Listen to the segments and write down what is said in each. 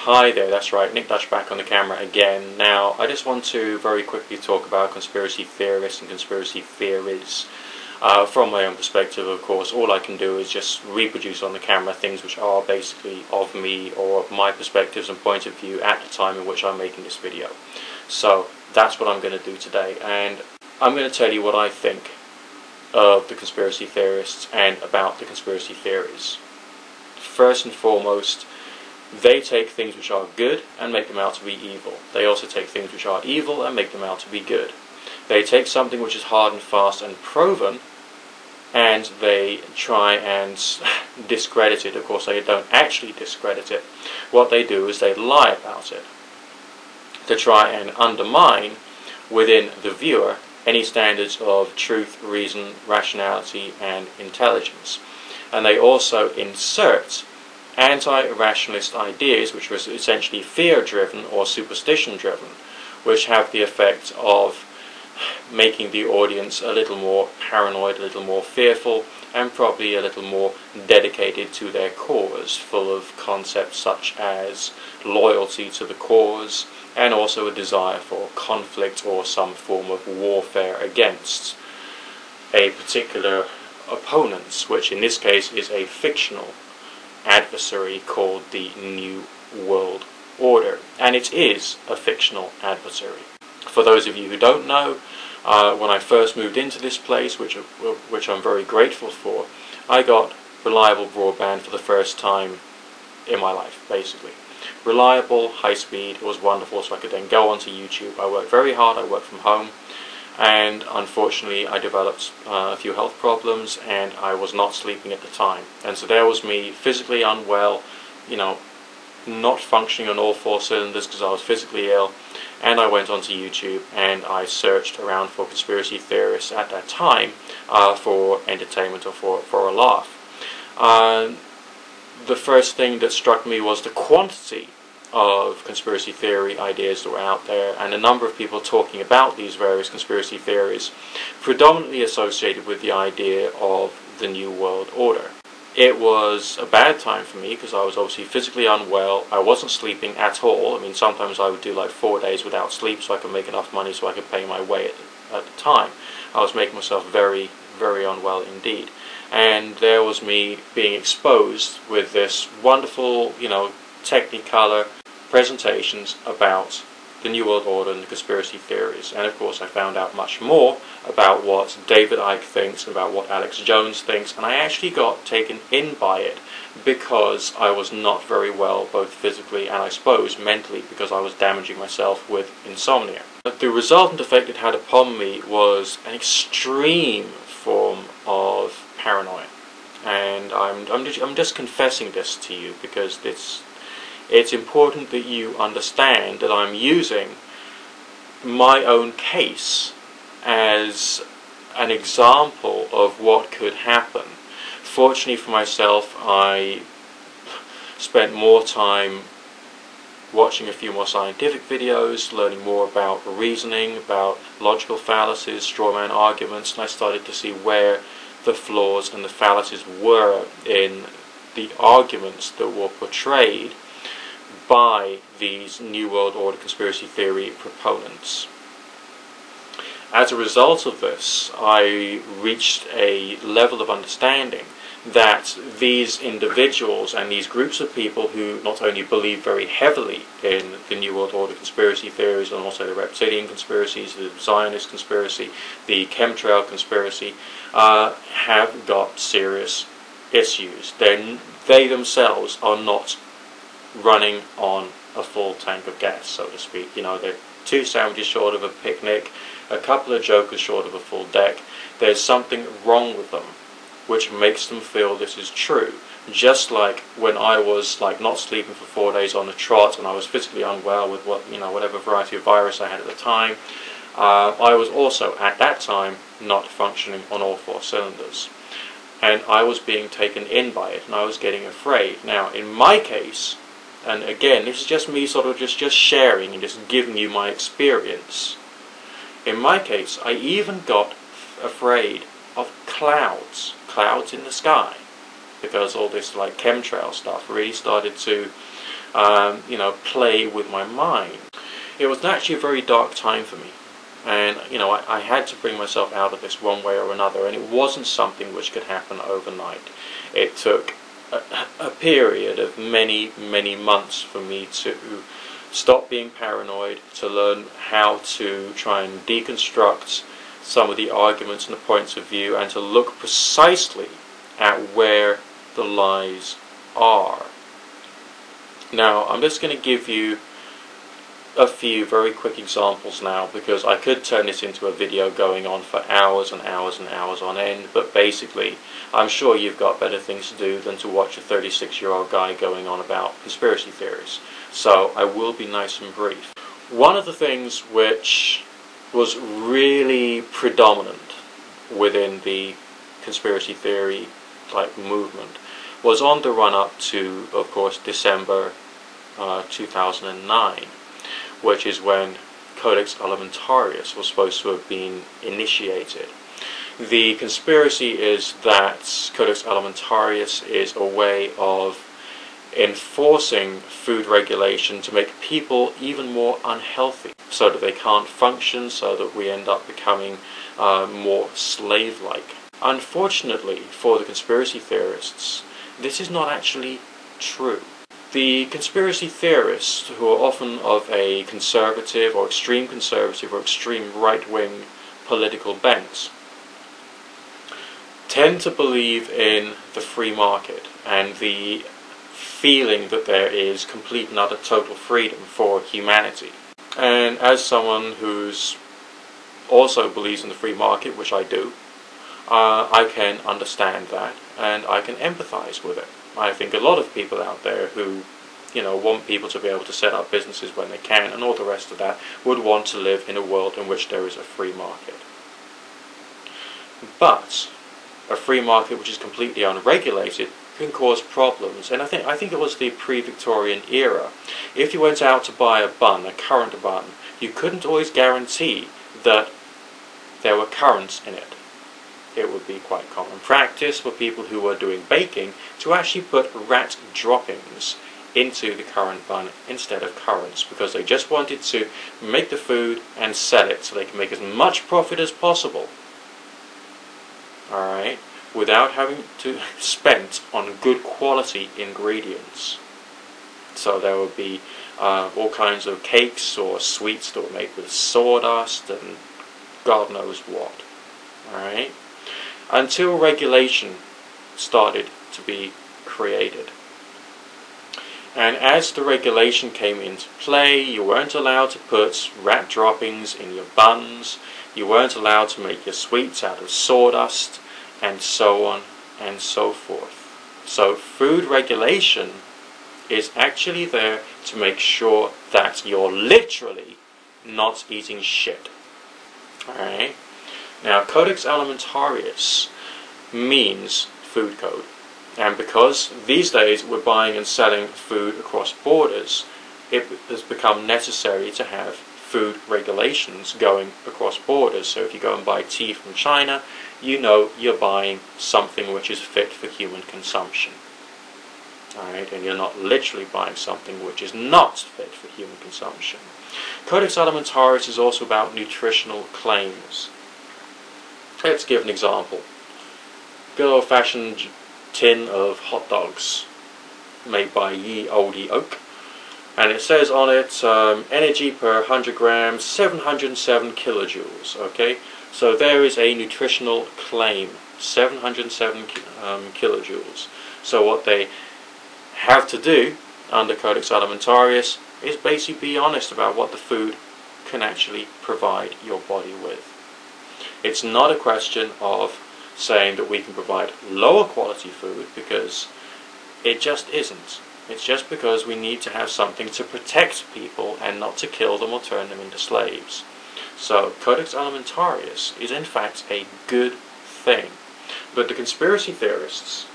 Hi there, that's right, Nick Dutch back on the camera again. Now, I just want to very quickly talk about conspiracy theorists and conspiracy theories. From my own perspective, of course, all I can do is just reproduce on the camera things which are basically of me or of my perspectives and point of view at the time in which I'm making this video. So, that's what I'm going to do today, and I'm going to tell you what I think of the conspiracy theorists and about the conspiracy theories. First and foremost, they take things which are good and make them out to be evil. They also take things which are evil and make them out to be good. They take something which is hard and fast and proven, and they try and discredit it. Of course, they don't actually discredit it. What they do is they lie about it to try and undermine within the viewer any standards of truth, reason, rationality, and intelligence. And they also insert anti-rationalist ideas, which are essentially fear-driven or superstition-driven, which have the effect of making the audience a little more paranoid, a little more fearful, and probably a little more dedicated to their cause, full of concepts such as loyalty to the cause, and also a desire for conflict or some form of warfare against a particular opponent, which in this case is a fictional adversary called the New World Order. And it is a fictional adversary. For those of you who don't know, when I first moved into this place, which I'm very grateful for, I got reliable broadband for the first time in my life, basically. Reliable, high speed, it was wonderful, so I could then go onto YouTube. I worked very hard, I worked from home, and unfortunately I developed a few health problems, and I was not sleeping at the time. And so there was me, physically unwell, not functioning on all four cylinders because I was physically ill, and I went onto YouTube and I searched around for conspiracy theorists at that time for entertainment or for a laugh. The first thing that struck me was the quantity of conspiracy theory ideas that were out there, and a number of people talking about these various conspiracy theories, predominantly associated with the idea of the New World Order. It was a bad time for me because I was obviously physically unwell. I wasn't sleeping at all. I mean, sometimes I would do like 4 days without sleep so I could make enough money so I could pay my way at the time. I was making myself very, very unwell indeed. And there was me being exposed with this wonderful, technicolor presentations about the New World Order and the conspiracy theories. And of course I found out much more about what David Icke thinks, about what Alex Jones thinks, and I actually got taken in by it because I was not very well, both physically and I suppose mentally, because I was damaging myself with insomnia. But the resultant effect it had upon me was an extreme form of paranoia, and I'm just confessing this to you because it's important that you understand that I'm using my own case as an example of what could happen. Fortunately for myself, I spent more time watching a few more scientific videos, learning more about reasoning, about logical fallacies, straw man arguments, and I started to see where the flaws and the fallacies were in the arguments that were portrayed by these New World Order conspiracy theory proponents. As a result of this, I reached a level of understanding that these individuals and these groups of people who not only believe very heavily in the New World Order conspiracy theories and also the reptilian conspiracies, the Zionist conspiracy, the chemtrail conspiracy, have got serious issues. They themselves are not running on a full tank of gas, so to speak. They're 2 sandwiches short of a picnic, a couple of jokers short of a full deck. There's something wrong with them which makes them feel this is true. Just like when I was not sleeping for 4 days on the trot and I was physically unwell with whatever variety of virus I had at the time, I was also at that time not functioning on all 4 cylinders. And I was being taken in by it, and I was getting afraid. Now, in my case, and again, this is just me sort of just sharing and just giving you my experience. In my case, I even got afraid of clouds in the sky, because all this chemtrail stuff really started to play with my mind. It was actually a very dark time for me. And, I had to bring myself out of this one way or another, and it wasn't something which could happen overnight. It took a period of many, many months for me to stop being paranoid, to learn how to try and deconstruct some of the arguments and the points of view, and to look precisely at where the lies are. Now, I'm just going to give you a few very quick examples now, because I could turn this into a video going on for hours and hours and hours on end, but basically I'm sure you've got better things to do than to watch a 36-year-old guy going on about conspiracy theories. So I will be nice and brief. One of the things which was really predominant within the conspiracy theory type movement was on the run-up to, of course, December 2009. Which is when Codex Alimentarius was supposed to have been initiated. The conspiracy is that Codex Alimentarius is a way of enforcing food regulation to make people even more unhealthy, so that they can't function, so that we end up becoming more slave-like. Unfortunately for the conspiracy theorists, this is not actually true. The conspiracy theorists, who are often of a conservative or extreme right-wing political bent, tend to believe in the free market and the feeling that there is complete and utter total freedom for humanity. And as someone who's also believes in the free market, which I do, I can understand that and I can empathize with it. I think a lot of people out there who, want people to be able to set up businesses when they can and all the rest of that would want to live in a world in which there is a free market. But a free market which is completely unregulated can cause problems. And I think it was the pre-Victorian era. If you went out to buy a bun, a currant bun, you couldn't always guarantee that there were currants in it. It would be quite common practice for people who were doing baking to actually put rat droppings into the currant bun instead of currants, because they just wanted to make the food and sell it so they can make as much profit as possible. Alright? Without having to spend on good quality ingredients. So there would be all kinds of cakes or sweets that were made with sawdust and God knows what. Alright? Until regulation started to be created. And as the regulation came into play, you weren't allowed to put rat droppings in your buns, you weren't allowed to make your sweets out of sawdust, and so on and so forth. So food regulation is actually there to make sure that you're literally not eating shit. Alright? Now, Codex Alimentarius means food code. And because these days we're buying and selling food across borders, it has become necessary to have food regulations going across borders. So if you go and buy tea from China, you know you're buying something which is fit for human consumption. Alright, and you're not literally buying something which is not fit for human consumption. Codex Alimentarius is also about nutritional claims. Let's give an example. Good old-fashioned tin of hot dogs made by Ye Olde Oak, and it says on it energy per 100 grams 707 kilojoules. Okay, so there is a nutritional claim, 707 kilojoules. So what they have to do under Codex Alimentarius is basically be honest about what the food can actually provide your body with. It's not a question of saying that we can provide lower quality food, because it just isn't. It's just because we need to have something to protect people and not to kill them or turn them into slaves. So Codex Alimentarius is in fact a good thing. But the conspiracy theorists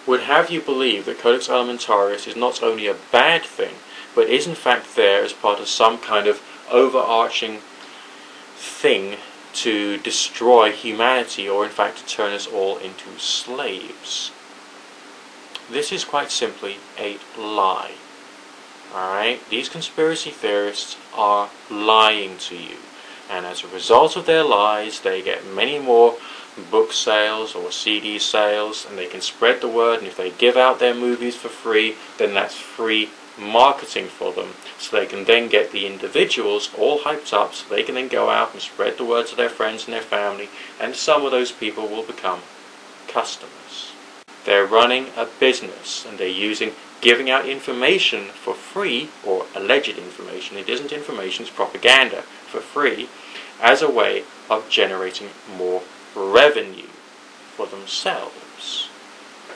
would have you believe that Codex Alimentarius is not only a bad thing, but is in fact there as part of some kind of overarching thing to destroy humanity, or in fact to turn us all into slaves. This is quite simply a lie. Alright? These conspiracy theorists are lying to you. And as a result of their lies, they get many more book sales or CD sales, and they can spread the word, and if they give out their movies for free, then that's free marketing for them, so they can then get the individuals all hyped up, so they can then go out and spread the word to their friends and their family, and some of those people will become customers. They're running a business, and they're using giving out information for free, or alleged information, it isn't information, it's propaganda, for free, as a way of generating more revenue for themselves.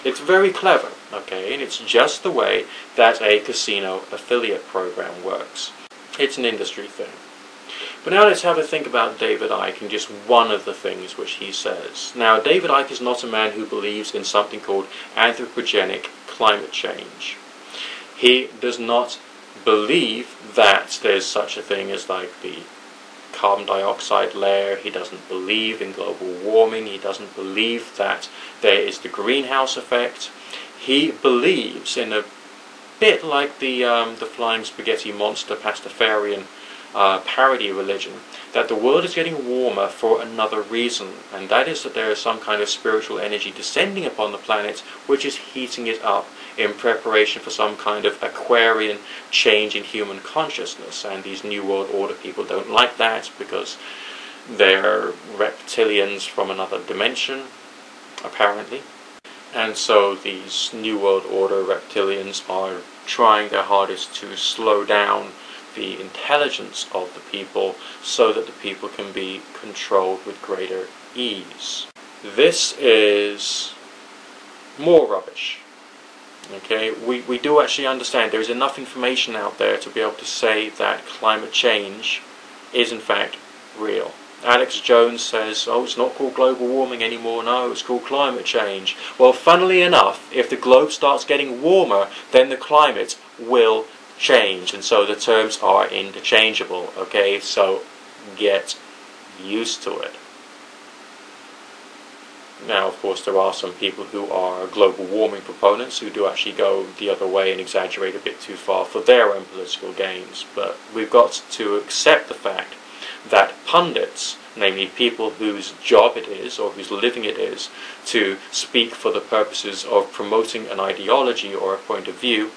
It's very clever, okay, and it's just the way that a casino affiliate program works. It's an industry thing. But now let's have a think about David Icke and just one of the things which he says. Now, David Icke is not a man who believes in something called anthropogenic climate change. He does not believe that there's such a thing as like the carbon dioxide layer. He doesn't believe in global warming. He doesn't believe that there is the greenhouse effect. He believes in a bit like the flying spaghetti monster Pastafarian parody religion, that the world is getting warmer for another reason, and that is that there is some kind of spiritual energy descending upon the planet which is heating it up in preparation for some kind of Aquarian change in human consciousness. And these New World Order people don't like that because they're reptilians from another dimension, apparently. And so these New World Order reptilians are trying their hardest to slow down the intelligence of the people so that the people can be controlled with greater ease. This is more rubbish. Okay, we do actually understand there is enough information out there to be able to say that climate change is in fact real. Alex Jones says, oh, it's not called global warming anymore, no, it's called climate change. Well, funnily enough, if the globe starts getting warmer, then the climate will change, and so the terms are interchangeable, okay, so get used to it. Now, of course, there are some people who are global warming proponents who do actually go the other way and exaggerate a bit too far for their own political gains, but we've got to accept the fact that pundits, namely people whose job it is, or whose living it is, to speak for the purposes of promoting an ideology or a point of view,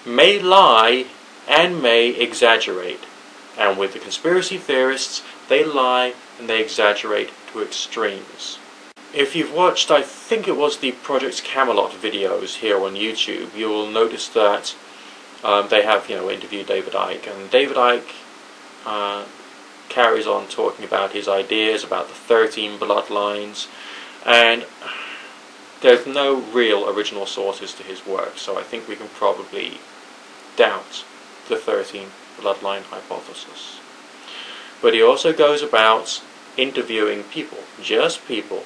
may lie and may exaggerate. And with the conspiracy theorists, they lie and they exaggerate to extremes. If you've watched, I think it was the Project Camelot videos here on YouTube, you will notice that they have, interviewed David Icke, and David Icke carries on talking about his ideas about the 13 bloodlines, and there's no real original sources to his work, so I think we can probably doubt the 13 bloodline hypothesis. But he also goes about interviewing people, just people,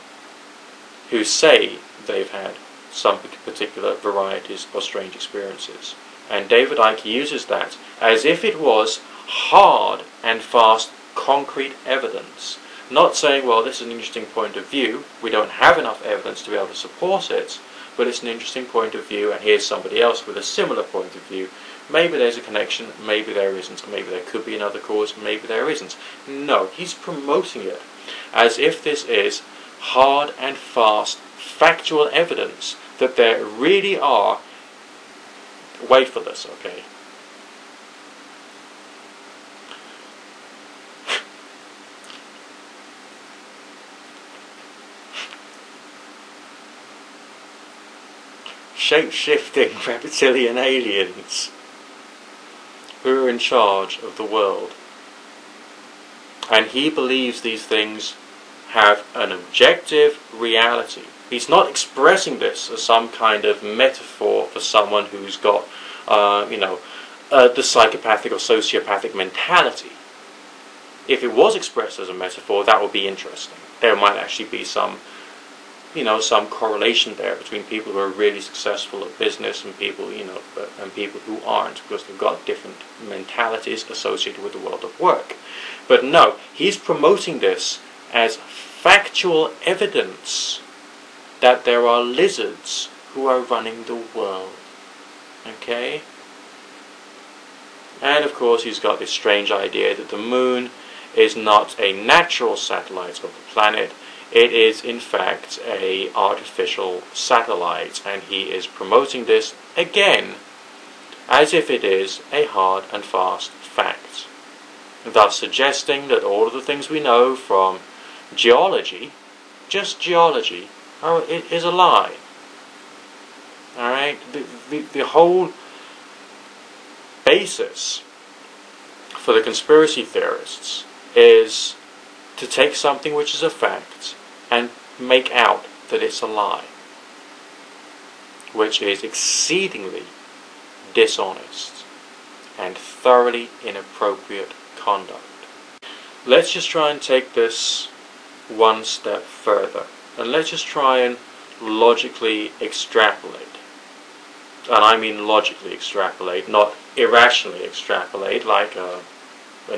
who say they've had some particular varieties of strange experiences. And David Icke uses that as if it was hard and fast concrete evidence. Not saying, well, this is an interesting point of view, we don't have enough evidence to be able to support it, but it's an interesting point of view, and here's somebody else with a similar point of view. Maybe there's a connection, maybe there isn't, maybe there could be another cause, maybe there isn't. No, he's promoting it as if this is hard and fast factual evidence that there really are, wait for this, okay, shape-shifting reptilian aliens who are in charge of the world. And he believes these things have an objective reality. He's not expressing this as some kind of metaphor for someone who's got, the psychopathic or sociopathic mentality. If it was expressed as a metaphor, that would be interesting. There might actually be some correlation there between people who are really successful at business and people, and people who aren't, because they've got different mentalities associated with the world of work. But no, he's promoting this as factual evidence that there are lizards who are running the world. Okay? And of course he's got this strange idea that the moon is not a natural satellite of the planet. It is in fact a artificial satellite, and he is promoting this again as if it is a hard and fast fact, thus suggesting that all of the things we know from geology, just geology, is a lie. Alright? The whole basis for the conspiracy theorists is to take something which is a fact and make out that it's a lie, which is exceedingly dishonest and thoroughly inappropriate conduct. Let's just try and take this one step further, and let's just try and logically extrapolate. And I mean logically extrapolate, not irrationally extrapolate like a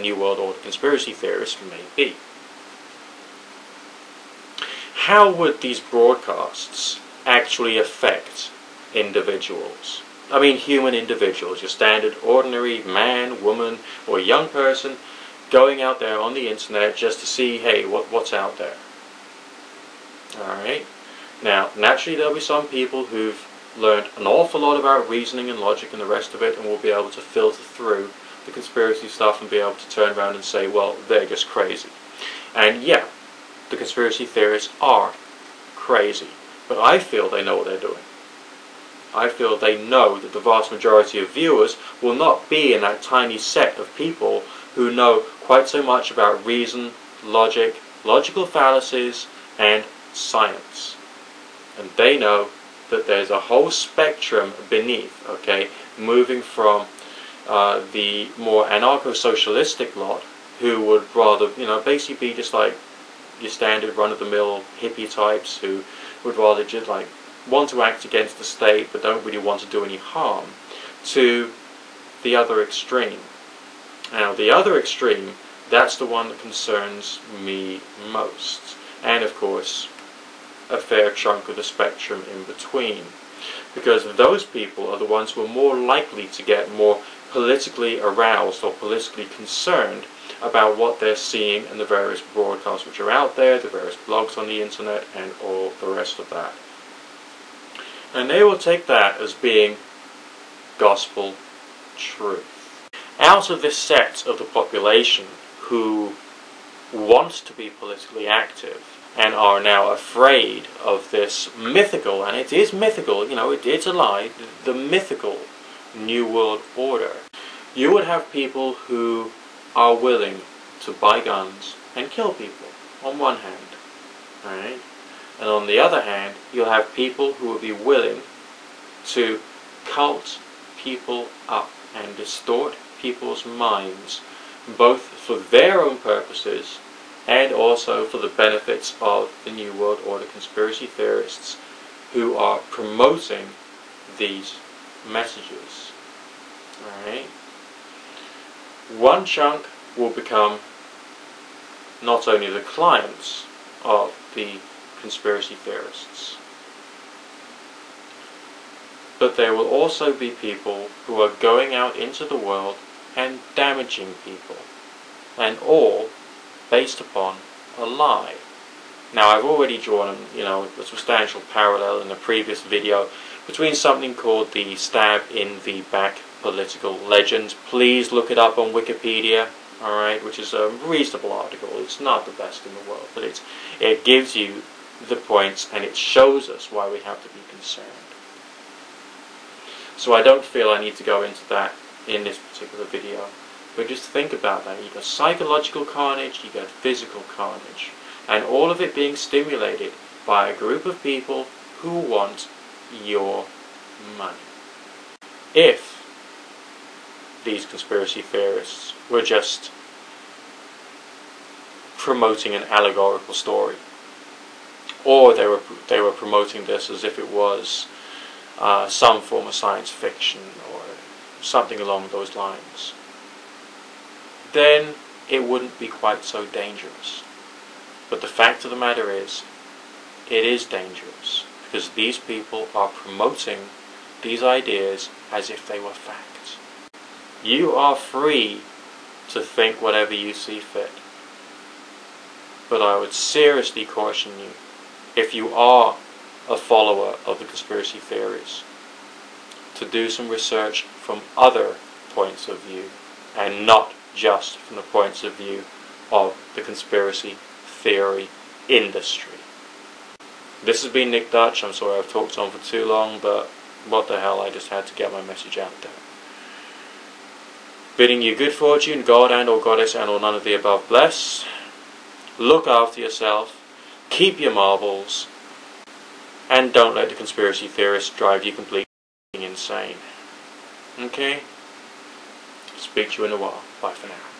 New World Order conspiracy theorist may be. How would these broadcasts actually affect individuals? I mean human individuals, your standard ordinary man, woman, or young person going out there on the internet just to see, hey, what's out there. Alright? Now, naturally there'll be some people who've learned an awful lot about reasoning and logic and the rest of it, and will be able to filter through the conspiracy stuff and be able to turn around and say, well, they're just crazy. And yeah, the conspiracy theorists are crazy, but I feel they know what they're doing. I feel they know that the vast majority of viewers will not be in that tiny set of people who know quite so much about reason, logic, logical fallacies, and science. And they know that there's a whole spectrum beneath, okay, moving from the more anarcho-socialistic lot, who would rather, basically be just like your standard run-of-the-mill hippie types who would rather just like want to act against the state but don't really want to do any harm, to the other extreme. Now, the other extreme, that's the one that concerns me most. And of course, a fair chunk of the spectrum in between. Because those people are the ones who are more likely to get more politically aroused or politically concerned about what they're seeing in the various broadcasts which are out there, the various blogs on the internet, and all the rest of that. And they will take that as being gospel truth. Out of this set of the population who want to be politically active and are now afraid of this mythical, and it is mythical, it's a lie, the mythical New World Order, you would have people who are willing to buy guns and kill people, on one hand, right? And on the other hand, you'll have people who will be willing to cult people up and distort people's minds, both for their own purposes and also for the benefits of the New World Order conspiracy theorists who are promoting these messages. Alright? One chunk will become not only the clients of the conspiracy theorists, but there will also be people who are going out into the world and damaging people, and all based upon a lie. Now, I've already drawn a substantial parallel in a previous video between something called the stab in the back political legend. Please look it up on Wikipedia, alright, which is a reasonable article. It's not the best in the world, but it gives you the points and it shows us why we have to be concerned. So I don't feel I need to go into that in this particular video. But just think about that. You've got psychological carnage, you've got physical carnage, and all of it being stimulated by a group of people who want your money. If these conspiracy theorists were just promoting an allegorical story, or they were promoting this as if it was some form of science fiction or something along those lines, then it wouldn't be quite so dangerous. But the fact of the matter is, it is dangerous, because these people are promoting these ideas as if they were facts. You are free to think whatever you see fit. But I would seriously caution you, if you are a follower of the conspiracy theories, to do some research from other points of view, and not just from the points of view of the conspiracy theory industry. This has been Nick Dutch. I'm sorry I've talked on for too long, but what the hell, I just had to get my message out there. Bidding you good fortune, God and or Goddess and or none of the above bless. Look after yourself, keep your marbles, and don't let the conspiracy theorists drive you completely insane. Okay? Speak to you in a while. Bye for now.